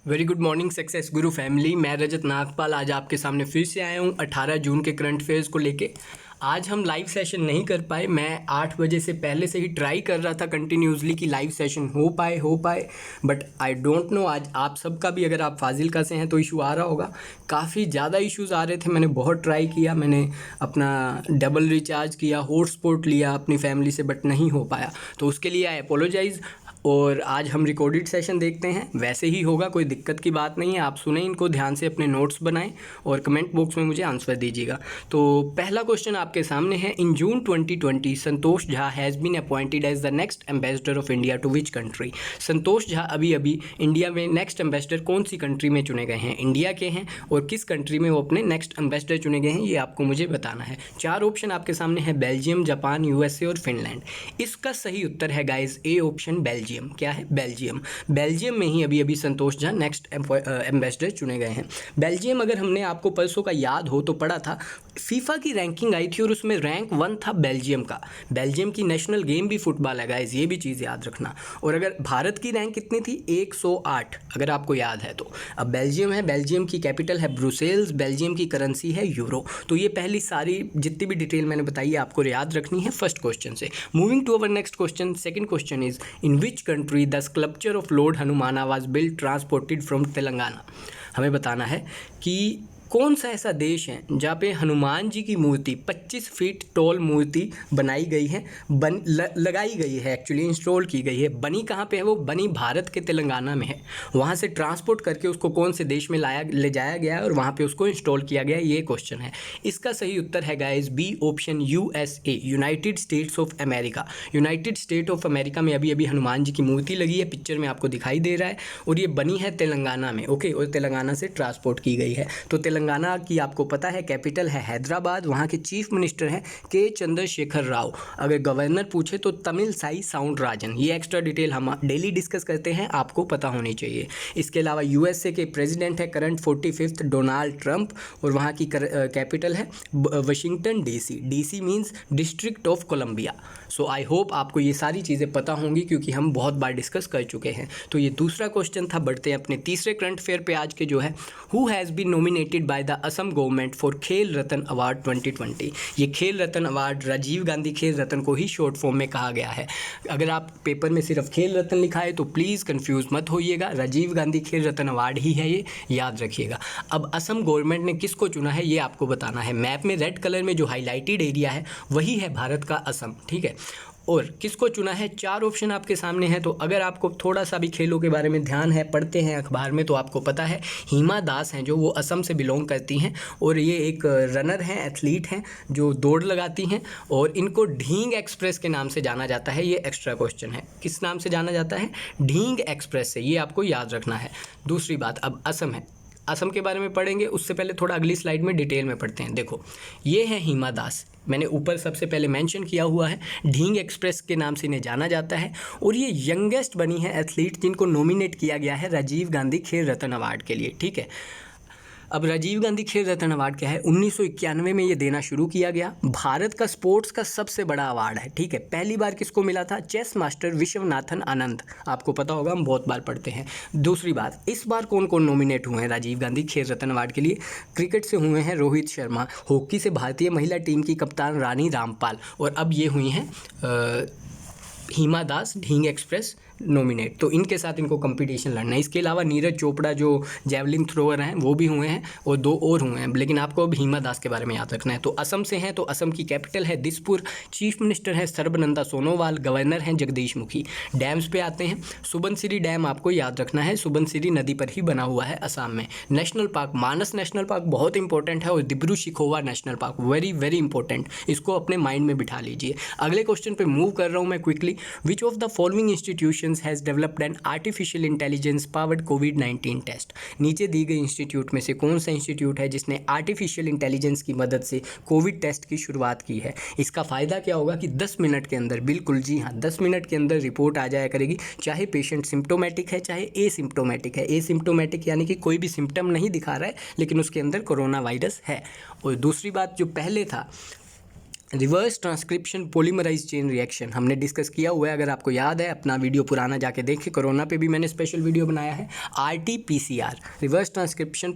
Very good morning success गुरु family. मैं रजत नागपाल आज आपके सामने फिर से आया हूँ 18 जून के करंट अफेयर्स को लेके। आज हम लाइव सेशन नहीं कर पाए। मैं 8 बजे से पहले से ही ट्राई कर रहा था कंटिन्यूसली कि लाइव सेशन हो पाए बट आई डोंट नो आज आप सबका भी, अगर आप फाजिलका से हैं तो इशू आ रहा होगा। काफ़ी ज़्यादा इश्यूज़ आ रहे थे। मैंने बहुत ट्राई किया, मैंने अपना डबल रिचार्ज किया, हॉटस्पॉट लिया अपनी फैमिली से, बट नहीं हो पाया। तो उसके लिए आई अपोलोजाइज़। और आज हम रिकॉर्डेड सेशन देखते हैं, वैसे ही होगा, कोई दिक्कत की बात नहीं है। आप सुने इनको ध्यान से, अपने नोट्स बनाएं और कमेंट बॉक्स में मुझे आंसर दीजिएगा। तो पहला क्वेश्चन आपके सामने है, in June 2020 Santosh Jha has been appointed as the next ambassador of India to which country. Santosh Jha अभी इंडिया में नेक्स्ट एम्बेसडर कौन सी कंट्री में चुने गए हैं, इंडिया के हैं, और किस कंट्री में वो अपने नेक्स्ट एम्बेसडर चुने गए हैं, ये आपको मुझे बताना है। 4 ऑप्शन आपके सामने है, बेल्जियम, जापान, यूएसए और फिनलैंड। इसका सही उत्तर है गाइज ए ऑप्शन, बेल्जियम। क्या है? बेल्जियम। बेल्जियम में ही अभी संतोष झा नेक्स्ट एम्बेसडर चुने गए हैं। बेल्जियम, अगर हमने आपको परसों का याद हो तो पढ़ा था, फीफा की रैंकिंग आई थी और उसमें रैंक 1 था बेल्जियम का। बेल्जियम की नेशनल गेम भी फुटबॉल है गाइज, ये भी चीज़ याद रखना। और अगर भारत की रैंक कितनी थी, 108, अगर आपको याद है तो। अब बेल्जियम है, बेल्जियम की कैपिटल है ब्रुसेल्स, बेल्जियम की करेंसी है यूरो। तो ये पहली सारी जितनी भी डिटेल मैंने बताई है आपको याद रखनी है फर्स्ट क्वेश्चन से। Moving to our next question, second question is, in which country the sculpture of Lord Hanumana was built transported from Telangana. हमें बताना है कि कौन सा ऐसा देश है जहाँ पे हनुमान जी की मूर्ति 25 फीट टॉल मूर्ति बनाई गई है, लगाई गई है, एक्चुअली इंस्टॉल की गई है। बनी कहाँ पे है? वो बनी भारत के तेलंगाना में है। वहाँ से ट्रांसपोर्ट करके उसको कौन से देश में ले जाया गया है और वहाँ पे उसको इंस्टॉल किया गया है, ये क्वेश्चन है। इसका सही उत्तर है guys B option, USA, United States of America. United State of America में अभी हनुमान जी की मूर्ति लगी है, पिक्चर में आपको दिखाई दे रहा है, और ये बनी है तेलंगाना में। ओके, और तेलंगाना से ट्रांसपोर्ट की गई है। तो तेलंगाना की आपको पता है कैपिटल है हैदराबाद, वहाँ के चीफ मिनिस्टर हैं के चंद्रशेखर राव। अगर गवर्नर पूछे तो तमिल साई साउंड राजन। ये एक्स्ट्रा डिटेल हम डेली डिस्कस करते हैं, आपको पता होनी चाहिए। इसके अलावा यूएसए के प्रेसिडेंट है करंट 45th डोनाल्ड ट्रंप, और वहाँ की कैपिटल है Washington DC. DC means District of Columbia. So I hope आपको ये सारी चीज़ें पता होंगी क्योंकि हम बहुत बार डिस्कस कर चुके हैं। तो ये दूसरा क्वेश्चन था। बढ़ते हैं अपने तीसरे करंट अफेयर पे आज के, जो है, who has been nominated by the Assam government for Khel Ratna award 2020। ये खेल रत्न अवार्ड राजीव गांधी खेल रत्न को ही शॉर्ट फॉर्म में कहा गया है। अगर आप पेपर में सिर्फ खेल रत्न लिखा है तो प्लीज़ कंफ्यूज मत होइएगा, राजीव गांधी खेल रत्न अवार्ड ही है, ये याद रखिएगा। अब असम गवर्नमेंट ने किसको चुना है ये आपको बताना है। मैप में रेड कलर में जो हाईलाइटेड एरिया है वही है भारत का असम, ठीक है। और किसको चुना है? 4 ऑप्शन आपके सामने हैं। तो अगर आपको थोड़ा सा भी खेलों के बारे में ध्यान है, पढ़ते हैं अखबार में, तो आपको पता है हिमा दास हैं, जो वो असम से बिलोंग करती हैं, और ये एक रनर हैं, एथलीट हैं, जो दौड़ लगाती हैं, और इनको ढींग एक्सप्रेस के नाम से जाना जाता है। ये एक्स्ट्रा क्वेश्चन है, किस नाम से जाना जाता है? ढींग एक्सप्रेस से, ये आपको याद रखना है। दूसरी बात, अब असम है, असम के बारे में पढ़ेंगे, उससे पहले थोड़ा अगली स्लाइड में डिटेल में पढ़ते हैं। देखो, ये है हिमा दास, मैंने ऊपर सबसे पहले मेंशन किया हुआ है, ढींग एक्सप्रेस के नाम से इन्हें जाना जाता है, और ये यंगेस्ट बनी है एथलीट जिनको नॉमिनेट किया गया है राजीव गांधी खेल रत्न अवार्ड के लिए, ठीक है। अब राजीव गांधी खेल रत्न अवार्ड क्या है? 1991 में ये देना शुरू किया गया। भारत का स्पोर्ट्स का सबसे बड़ा अवार्ड है, ठीक है। पहली बार किसको मिला था? चेस मास्टर विश्वनाथन आनंद, आपको पता होगा, हम बहुत बार पढ़ते हैं। दूसरी बात, इस बार कौन कौन नॉमिनेट हुए हैं राजीव गांधी खेल रत्न अवार्ड के लिए? क्रिकेट से हुए हैं रोहित शर्मा, हॉकी से भारतीय महिला टीम की कप्तान रानी रामपाल, और अब ये हुई हैं हिमा दास, ढींग एक्सप्रेस नॉमिनेट। तो इनके साथ इनको कंपटीशन लड़ना है। इसके अलावा नीरज चोपड़ा जो जैवलिन थ्रोअर हैं वो भी हुए हैं, और 2 और हुए हैं, लेकिन आपको अब हिमा दास के बारे में याद रखना है। तो असम से हैं, तो असम की कैपिटल है दिसपुर, चीफ मिनिस्टर है सर्बानंद सोनोवाल, गवर्नर हैं जगदीश मुखी। डैम्स पे आते हैं, सुबनसिरी डैम आपको याद रखना है, सुबनसिरी नदी पर ही बना हुआ है असम में। National park, Manas national park बहुत इंपॉर्टेंट है, और Dibru Saikhowa national park very very important, इसको अपने माइंड में बिठा लीजिए। अगले क्वेश्चन पे मूव कर रहा हूँ मैं quickly. Which of the following institutions has developed an artificial intelligence powered COVID-19 test. नीचे दी गई इंस्टीट्यूट में से कौन सा इंस्टीट्यूट है जिसने आर्टिफिशियल इंटेलिजेंस की मदद से कोविड टेस्ट की शुरुआत की है? इसका फ़ायदा क्या होगा कि 10 मिनट के अंदर, बिल्कुल जी हाँ, 10 मिनट के अंदर रिपोर्ट आ जाया करेगी, चाहे पेशेंट सिम्टोमेटिक है चाहे एसिम्टोमेटिक है। एसिम्टोमेटिक यानी कि कोई भी सिम्टम नहीं दिखा रहा है लेकिन उसके अंदर कोरोना वायरस है। और दूसरी बात, जो पहले था reverse transcription polymerase chain reaction हमने डिस्कस किया हुआ है, अगर आपको याद है अपना वीडियो पुराना जाके देखिए, कोरोना पे भी मैंने स्पेशल वीडियो बनाया है। RT-PCR reverse transcription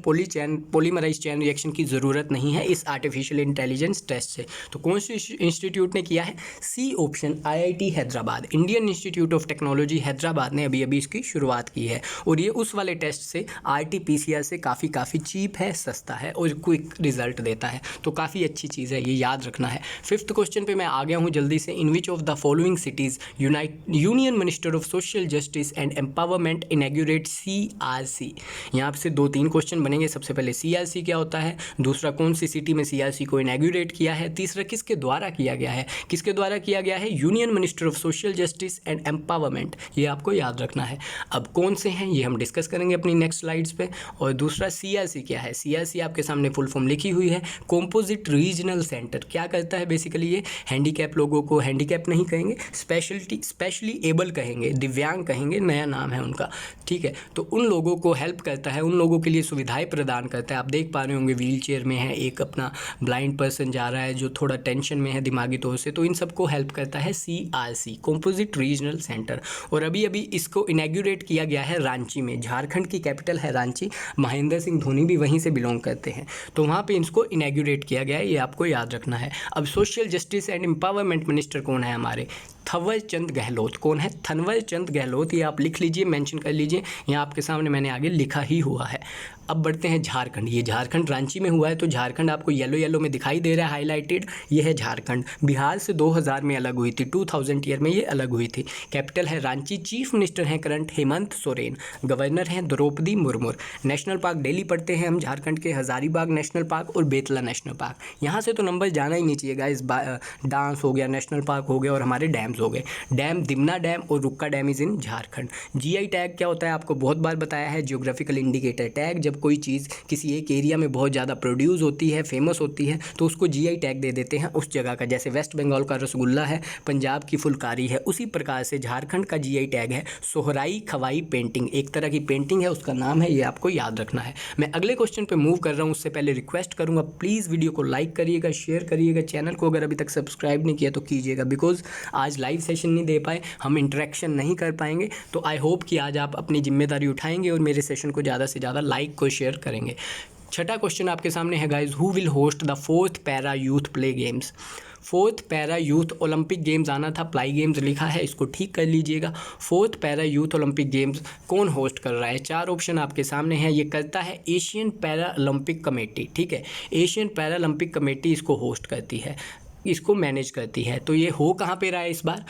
polymerase chain reaction की ज़रूरत नहीं है इस आर्टिफिशियल इंटेलिजेंस टेस्ट से। तो कौन से इंस्टीट्यूट ने किया है? C option, IIT Hyderabad, Indian Institute of Technology Hyderabad ने अभी अभी इसकी शुरुआत की है। और ये उस वाले टेस्ट से RT-PCR से काफ़ी चीप है, सस्ता है और क्विक रिजल्ट देता है। तो काफ़ी अच्छी चीज़ है, ये याद रखना है। 5th क्वेश्चन पे मैं आ गया हूँ जल्दी से। In which of the following cities union minister of social justice and empowerment inaugurate CRC। यहाँ से 2-3 क्वेश्चन बनेंगे। सबसे पहले CRC क्या होता है, दूसरा कौन सी सिटी में CRC को इनैग्यूरेट किया है, तीसरा किसके द्वारा किया गया है। किसके द्वारा किया गया है? Union minister of social justice and empowerment, ये आपको याद रखना है। अब कौन से हैं ये हम डिस्कस करेंगे अपनी नेक्स्ट स्लाइड्स पे। और दूसरा CRC क्या है? CRC आपके सामने फुल फॉर्म लिखी हुई है, कॉम्पोजिट रीजनल सेंटर। क्या करता है बेसिकली? ये हैंडीकैप लोगों को, हैंडीकैप नहीं कहेंगे, स्पेशली एबल कहेंगे, दिव्यांग कहेंगे, नया नाम है उनका, ठीक है। तो उन लोगों को हेल्प करता है, उन लोगों के लिए सुविधाएं प्रदान करता है। आप देख पा रहे होंगे व्हील चेयर में है एक अपना ब्लाइंड पर्सन जा रहा है जो थोड़ा टेंशन में है दिमागी तौर से, तो इन सबको हेल्प करता है CRC, कॉम्पोजिट रीजनल सेंटर। और अभी अभी इसको इनैग्यूरेट किया गया है रांची में, झारखंड की कैपिटल है रांची, महेंद्र सिंह धोनी भी वहीं से बिलोंग करते हैं, तो वहाँ पे इसको इनैग्यूरेट किया गया है, ये आपको याद रखना है। अब social justice and empowerment minister कौन है हमारे? थंवर चंद गहलोत। कौन है? थंवर चंद गहलोत, ये आप लिख लीजिए, मेंशन कर लीजिए, यहाँ आपके सामने मैंने आगे लिखा ही हुआ है। अब बढ़ते हैं झारखंड। ये झारखंड रांची में हुआ है, तो झारखंड आपको येलो में दिखाई दे रहा है हाईलाइटेड, ये है झारखंड। बिहार से 2000 में अलग हुई थी, 2000 ईयर में ये अलग हुई थी। कैपिटल है रांची, चीफ मिनिस्टर हैं करंट हेमंत सोरेन, गवर्नर हैं Droupadi Murmu. National park daily पढ़ते हैं हम झारखंड के, हजारीबाग नेशनल पार्क और बेतला नेशनल पार्क। यहाँ से तो नंबर जाना ही नहीं चाहिए गाइस। डांस हो गया, नेशनल पार्क हो गया और हमारे डैम्स हो गए। डैम दिमना डैम और Rukka dam is in Jharkhand. GI tag क्या होता है आपको बहुत बार बताया है, जियोग्राफिकल इंडिकेटर टैग। जब कोई चीज़ किसी एक एरिया में बहुत ज़्यादा प्रोड्यूस होती है, फेमस होती है, तो उसको GI टैग दे देते हैं उस जगह का। जैसे वेस्ट बंगाल का रसगुल्ला है, पंजाब की फुलकारी है, उसी प्रकार से झारखंड का GI टैग है सोहराई खवाई पेंटिंग। एक तरह की पेंटिंग है, उसका नाम है, ये आपको याद रखना है। मैं अगले क्वेश्चन पे मूव कर रहा हूँ, उससे पहले रिक्वेस्ट करूँगा प्लीज़ वीडियो को लाइक करिएगा, शेयर करिएगा, चैनल को अगर अभी तक सब्सक्राइब नहीं किया तो कीजिएगा, बिकॉज आज लाइव सेशन नहीं दे पाए, हम इंटरेक्शन नहीं कर पाएंगे। तो आई होप कि आज आप अपनी जिम्मेदारी उठाएंगे और मेरे सेशन को ज़्यादा से ज़्यादा लाइक को शेयर करेंगे। छठा क्वेश्चन आपके सामने है guys, who will host the 4th para youth play games. 4th para youth Olympic games आना था, प्लाई गेम्स लिखा है, इसको ठीक कर लीजिएगा। 4th para youth Olympic games कौन होस्ट कर रहा है? 4 ऑप्शन आपके सामने हैं। ये करता है एशियन पैरा ओलंपिक कमेटी, ठीक है। एशियन पैरा ओलंपिक कमेटी इसको होस्ट करती है, इसको मैनेज करती है। तो ये हो कहाँ पे रहा है इस बार?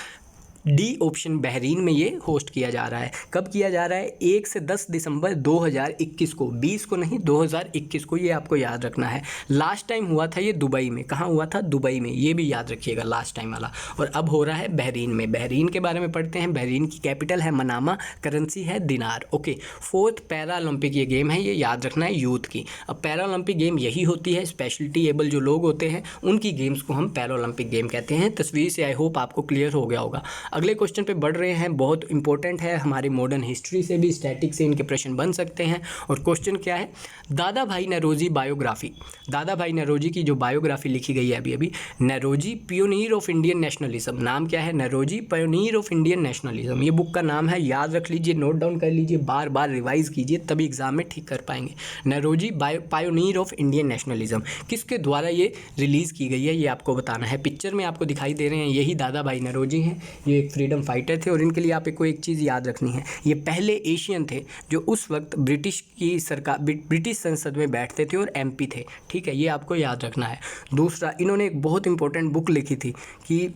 D ऑप्शन, बहरीन में ये होस्ट किया जा रहा है। कब किया जा रहा है? 1 से 10 दिसंबर 2021 को, 20 को नहीं 2021 को, ये आपको याद रखना है। लास्ट टाइम हुआ था ये दुबई में। कहाँ हुआ था? दुबई में, ये भी याद रखिएगा लास्ट टाइम वाला। और अब हो रहा है बहरीन में। बहरीन के बारे में पढ़ते हैं। बहरीन की कैपिटल है मनामा, करेंसी है दिनार। ओके, 4th पैरा ओलंपिक ये गेम है, ये याद रखना है यूथ की। अब पैरा ओलंपिक गेम यही होती है, स्पेशलिटी एबल जो लोग होते हैं उनकी गेम्स को हम पैरा ओलंपिक गेम कहते हैं। तस्वीर से आई होप आपको क्लियर हो गया होगा। अगले क्वेश्चन पे बढ़ रहे हैं, बहुत इंपॉर्टेंट है, हमारे मॉडर्न हिस्ट्री से भी, स्टैटिक से इनके प्रश्न बन सकते हैं। और क्वेश्चन क्या है? दादा भाई नौरोजी बायोग्राफी। दादा भाई नौरोजी की जो बायोग्राफी लिखी गई है अभी अभी, Naoroji pioneer of Indian nationalism, नाम क्या है? Naoroji pioneer of Indian nationalism, ये बुक का नाम है, याद रख लीजिए, नोट डाउन कर लीजिए, बार बार रिवाइज कीजिए, तभी एग्जाम में ठीक कर पाएंगे। Naoroji pioneer of Indian nationalism किसके द्वारा ये रिलीज़ की गई है, ये आपको बताना है। पिक्चर में आपको दिखाई दे रहे हैं, यही दादा भाई नौरोजी हैं, ये एक फ्रीडम फाइटर थे। और इनके लिए आपको एक चीज़ याद रखनी है, ये पहले एशियन थे जो उस वक्त ब्रिटिश की सरकार, ब्रिटिश संसद में बैठते थे और MP थे, ठीक है, ये आपको याद रखना है। दूसरा, इन्होंने एक बहुत इंपॉर्टेंट बुक लिखी थी कि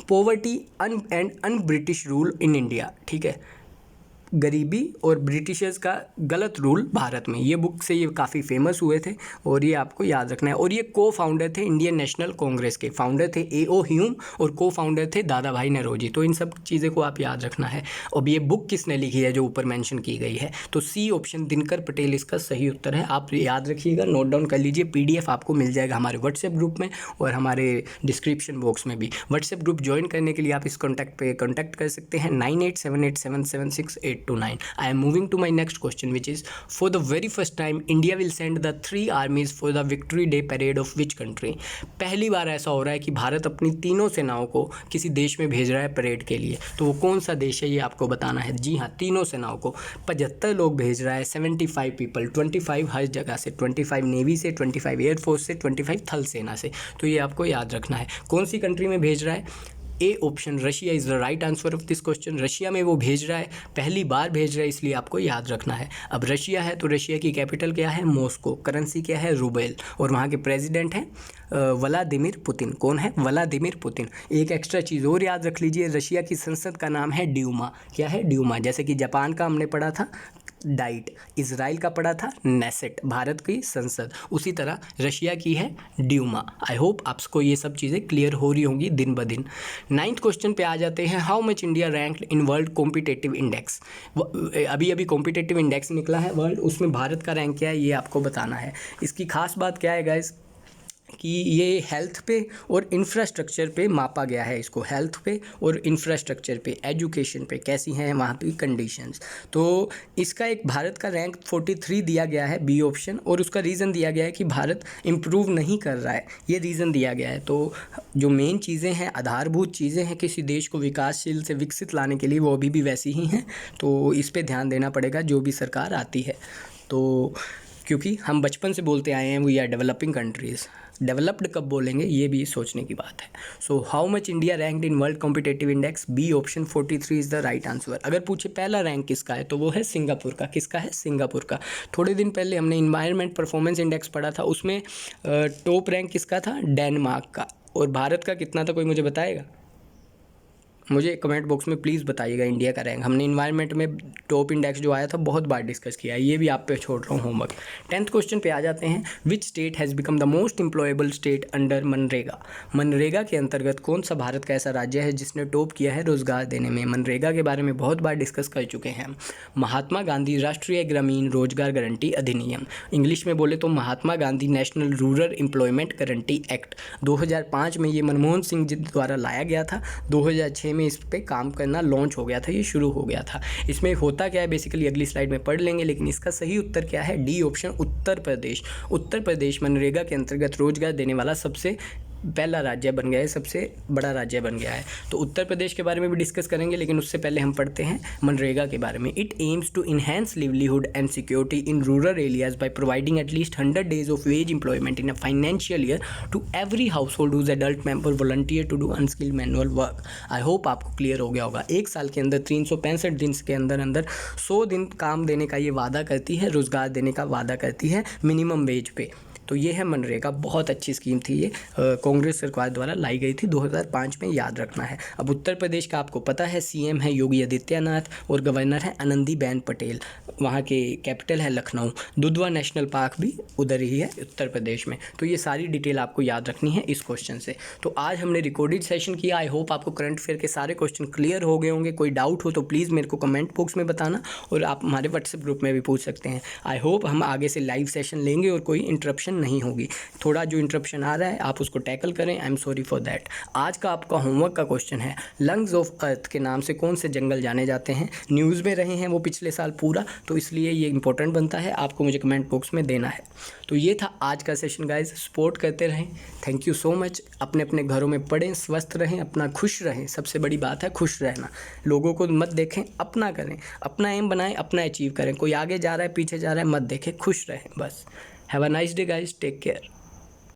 poverty and un British rule in India, ठीक है, गरीबी और ब्रिटिशर्स का गलत रूल भारत में, ये बुक से ये काफ़ी फेमस हुए थे और ये आपको याद रखना है। और ये को फाउंडर थे इंडियन नेशनल कांग्रेस के, फाउंडर थे A.O. ह्यूम और को फाउंडर थे दादा भाई नौरोजी। तो इन सब चीज़ें को आप याद रखना है। और ये बुक किसने लिखी है जो ऊपर मेंशन की गई है? तो C ऑप्शन, दिनकर पटेल इसका सही उत्तर है। आप याद रखिएगा, नोट डाउन कर लीजिए। PDF आपको मिल जाएगा हमारे व्हाट्सएप ग्रुप में और हमारे डिस्क्रिप्शन बॉक्स में भी। व्हाट्सएप ग्रुप ज्वाइन करने के लिए आप इस कॉन्टैक्ट पे कॉन्टैक्ट कर सकते हैं 9878777682 8 to 9. I am moving to my next question, which is for the very first time India will send the 3 armies for the Victory Day parade of which country? पहली बार ऐसा हो रहा है कि भारत अपनी तीनों सेनाओं को किसी देश में भेज रहा है परेड के लिए, तो वो कौन सा देश है ये आपको बताना है। जी हाँ, तीनों सेनाओं को 75 लोग भेज रहा है, 75 पीपल, 25 हर जगह से, 25 नेवी से, 25 एयरफोर्स से, 25 थल सेना से। तो ये आपको याद रखना है। कौन सी कंट्री में भेज रहा है? A option Russia is the right answer of this question. Russia में वो भेज रहा है, पहली बार भेज रहा है, इसलिए आपको याद रखना है। अब रशिया है तो रशिया की कैपिटल क्या है? मॉस्को। करेंसी क्या है? रूबेल। और वहाँ के प्रेसिडेंट हैं व्लादिमीर पुतिन। कौन है? Vladimir Putin. एक एक्स्ट्रा चीज़ और याद रख लीजिए, रशिया की संसद का नाम है ड्यूमा। क्या है? ड्यूमा। जैसे कि जापान का हमने पढ़ा था डाइट, इजराइल का पढ़ा था नेसेट, भारत की संसद, उसी तरह रशिया की है ड्यूमा। आई होप आपको ये सब चीज़ें क्लियर हो रही होंगी दिन ब दिन। 9th क्वेश्चन पे आ जाते हैं। How much India ranked in world competitive index? अभी अभी कॉम्पिटेटिव इंडेक्स निकला है वर्ल्ड, उसमें भारत का रैंक क्या है ये आपको बताना है। इसकी खास बात क्या है गाइस कि ये हेल्थ पे और इंफ्रास्ट्रक्चर पे मापा गया है। इसको हेल्थ पे और इंफ्रास्ट्रक्चर पे, एजुकेशन पे कैसी हैं वहाँ की कंडीशंस। तो इसका एक भारत का रैंक 43 दिया गया है, बी ऑप्शन, और उसका रीज़न दिया गया है कि भारत इम्प्रूव नहीं कर रहा है, ये रीज़न दिया गया है। तो जो मेन चीज़ें हैं, आधारभूत चीज़ें हैं किसी देश को विकासशील से विकसित लाने के लिए, वो अभी भी वैसी ही हैं। तो इस पर ध्यान देना पड़ेगा जो भी सरकार आती है। तो क्योंकि हम बचपन से बोलते आए हैं we are developing countries, developed कब बोलेंगे ये भी सोचने की बात है। So how much India ranked in world competitive index? B option 43 is the right answer. अगर पूछे पहला रैंक किसका है तो वो है सिंगापुर का। किसका है? सिंगापुर का। थोड़े दिन पहले हमने इन्वायरमेंट परफॉर्मेंस इंडेक्स पढ़ा था, उसमें टॉप रैंक किसका था? डेनमार्क का। और भारत का कितना था, कोई मुझे बताएगा? मुझे कमेंट बॉक्स में प्लीज़ बताइएगा इंडिया का रैंक। हमने इन्वायरमेंट में टॉप इंडेक्स जो आया था बहुत बार डिस्कस किया है, ये भी आप पे छोड़ रहा हूँ होमवर्क। 10th क्वेश्चन पे आ जाते हैं। Which state has become the most employable state under MNREGA? MNREGA के अंतर्गत कौन सा भारत का ऐसा राज्य है जिसने टॉप किया है रोज़गार देने में? मनरेगा के बारे में बहुत बार डिस्कस कर चुके हैं हम। महात्मा गांधी राष्ट्रीय ग्रामीण रोजगार गारंटी अधिनियम, इंग्लिश में बोले तो Mahatma Gandhi national rural employment guarantee act, 2005 में ये मनमोहन सिंह जी द्वारा लाया गया था। 2006 में इस पे काम करना लॉन्च हो गया था, ये शुरू हो गया था। इसमें होता क्या है बेसिकली अगली स्लाइड में पढ़ लेंगे, लेकिन इसका सही उत्तर क्या है? D option Uttar Pradesh. उत्तर प्रदेश मनरेगा के अंतर्गत रोजगार देने वाला सबसे पहला राज्य बन गया है, सबसे बड़ा राज्य बन गया है। तो उत्तर प्रदेश के बारे में भी डिस्कस करेंगे, लेकिन उससे पहले हम पढ़ते हैं मनरेगा के बारे में। It aims to enhance livelihood and security in rural areas by providing at least 100 days of wage employment in a financial year to every household whose adult member volunteer to do unskilled manual work. I hope आपको clear हो गया होगा। एक साल के अंदर 365 दिन के अंदर 100 दिन काम देने का ये वादा करती है, रोज़गार देने का वादा करती है मिनिमम वेज पे। तो ये है मनरेगा, बहुत अच्छी स्कीम थी ये, कांग्रेस सरकार द्वारा लाई गई थी 2005 में, याद रखना है। अब उत्तर प्रदेश का आपको पता है सीएम है योगी आदित्यनाथ और गवर्नर है आनंदीबेन पटेल, वहाँ के कैपिटल है लखनऊ। दुधवा नेशनल पार्क भी उधर ही है उत्तर प्रदेश में। तो ये सारी डिटेल आपको याद रखनी है इस क्वेश्चन से। तो आज हमने रिकॉर्डेड सेशन किया। आई होप आपको करंट अफेयर के सारे क्वेश्चन क्लियर हो गए होंगे। कोई डाउट हो तो प्लीज़ मेरे को कमेंट बॉक्स में बताना, और आप हमारे व्हाट्सएप ग्रुप में भी पूछ सकते हैं। आई होप हम आगे से लाइव सेशन लेंगे और कोई इंटरप्शन नहीं होगी। थोड़ा जो इंटरप्शन आ रहा है आप उसको टैकल करें, I am sorry for that. आज का आपका होमवर्क का क्वेश्चन है, लंग्स ऑफ अर्थ के नाम से कौन से जंगल जाने जाते हैं? न्यूज़ में रहे हैं वो पिछले साल पूरा, तो इसलिए ये इंपॉर्टेंट बनता है, आपको मुझे कमेंट बॉक्स में देना है। तो ये था आज का सेशन गाइज, सपोर्ट करते रहें। Thank you so much. अपने अपने घरों में पढ़ें, स्वस्थ रहें, अपना खुश रहें, सबसे बड़ी बात है खुश रहना। लोगों को मत देखें, अपना करें, अपना एम बनाएं, अपना अचीव करें। कोई आगे जा रहा है पीछे जा रहा है मत देखें, खुश रहें बस। Have a nice day guys, take care.